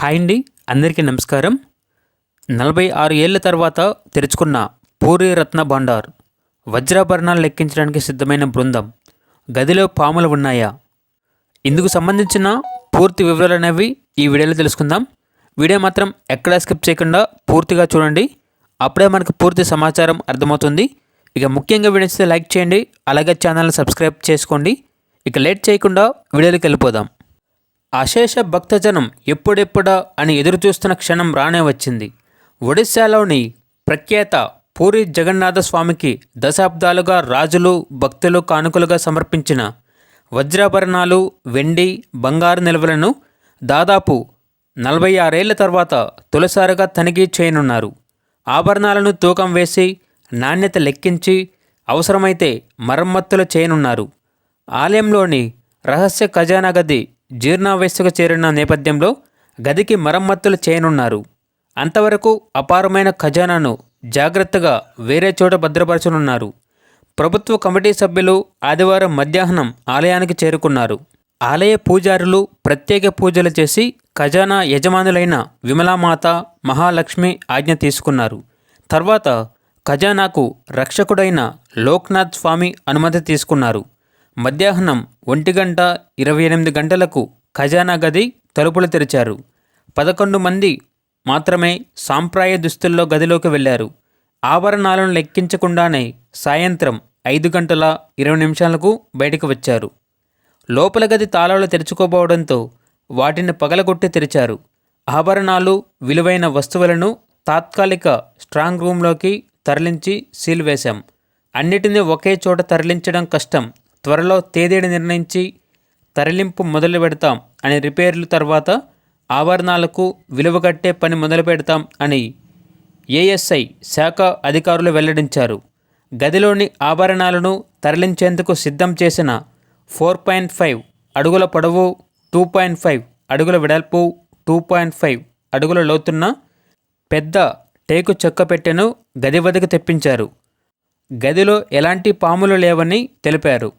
Hi అండి, అందరికీ నమస్కారం. 46 ఏళ్ల తర్వాత తెరుచుకున్న పూరీ రత్న భండార్. వజ్రాభరణాలు లెక్కించడానికి సిద్ధమైన బృందం. గదిలో పాములు ఉన్నాయా? ఇందుకు సంబంధించిన పూర్తి వివరాలు అనేవి ఈ వీడియోలో తెలుసుకుందాం. వీడియో మాత్రం ఎక్కడా స్కిప్ చేయకుండా పూర్తిగా చూడండి. అప్పుడే మనకు పూర్తి సమాచారం అర్థమవుతుంది. ఇక ముఖ్యంగా వీడియో నచ్చితే లైక్ చేయండి, అలాగే ఛానల్ని సబ్స్క్రైబ్ చేసుకోండి. ఇక లేట్ చేయకుండా వీడియోలోకి వెళ్ళిపోదాం. అశేష భక్తజనం ఎప్పుడెప్పుడా అని ఎదురుచూస్తున్న క్షణం రానే వచ్చింది. ఒడిశాలోని ప్రఖ్యాత పూరీ జగన్నాథ స్వామికి దశాబ్దాలుగా రాజులు భక్తులు కానుకలుగా సమర్పించిన వజ్రాభరణాలు, వెండి, బంగారు నిల్వలను దాదాపు 46 ఏళ్ల తర్వాత తొలిసారిగా తనిఖీ చేయనున్నారు. ఆభరణాలను తూకం వేసి నాణ్యత లెక్కించి అవసరమైతే మరమ్మతులు చేయనున్నారు. ఆలయంలోని రహస్య ఖజానా గది జీర్ణావస్థకు చేరిన నేపథ్యంలో గదికి మరమ్మతులు చేయనున్నారు. అంతవరకు అపారమైన ఖజానాను జాగ్రత్తగా వేరే చోట భద్రపరచనున్నారు. ప్రభుత్వ కమిటీ సభ్యులు ఆదివారం మధ్యాహ్నం ఆలయానికి చేరుకున్నారు. ఆలయ పూజారులు ప్రత్యేక పూజలు చేసి ఖజానా యజమానులైన విమలామాత, మహాలక్ష్మి ఆజ్ఞ తీసుకున్నారు. తర్వాత ఖజానాకు రక్షకుడైన లోక్నాథ్ స్వామి అనుమతి తీసుకున్నారు. మధ్యాహ్నం 1:28 గంటలకు ఖజానా గది తలుపులు తెరిచారు. 11 మంది మాత్రమే సాంప్రదాయ దుస్తుల్లో గదిలోకి వెళ్లారు. ఆభరణాలను లెక్కించకుండానే సాయంత్రం 5:20 బయటకు వచ్చారు. లోపల గది తాళాలు తెరుచుకోబోవడంతో వాటిని పగలగొట్టి తెరిచారు. ఆభరణాలు, విలువైన వస్తువులను తాత్కాలిక స్ట్రాంగ్ రూంలోకి తరలించి సీల్ వేశాం. అన్నిటినీ ఒకే చోట తరలించడం కష్టం. త్వరలో తేదీని నిర్ణయించి తరలింపు మొదలు పెడతాం అని రిపేర్లు తర్వాత ఆభరణాలకు విలువ కట్టే పని మొదలు పెడతాం అని ఏఎస్ఐ శాఖ అధికారులు వెల్లడించారు. గదిలోని ఆభరణాలను తరలించేందుకు సిద్ధం చేసిన 4.5 అడుగుల పొడవు, 2.5 అడుగుల వెడల్పు, 2.5 అడుగుల లోతున్న పెద్ద టేకు చెక్క పెట్టెను గది వద్దకు తెప్పించారు. గదిలో ఎలాంటి పాములు లేవని తెలిపారు.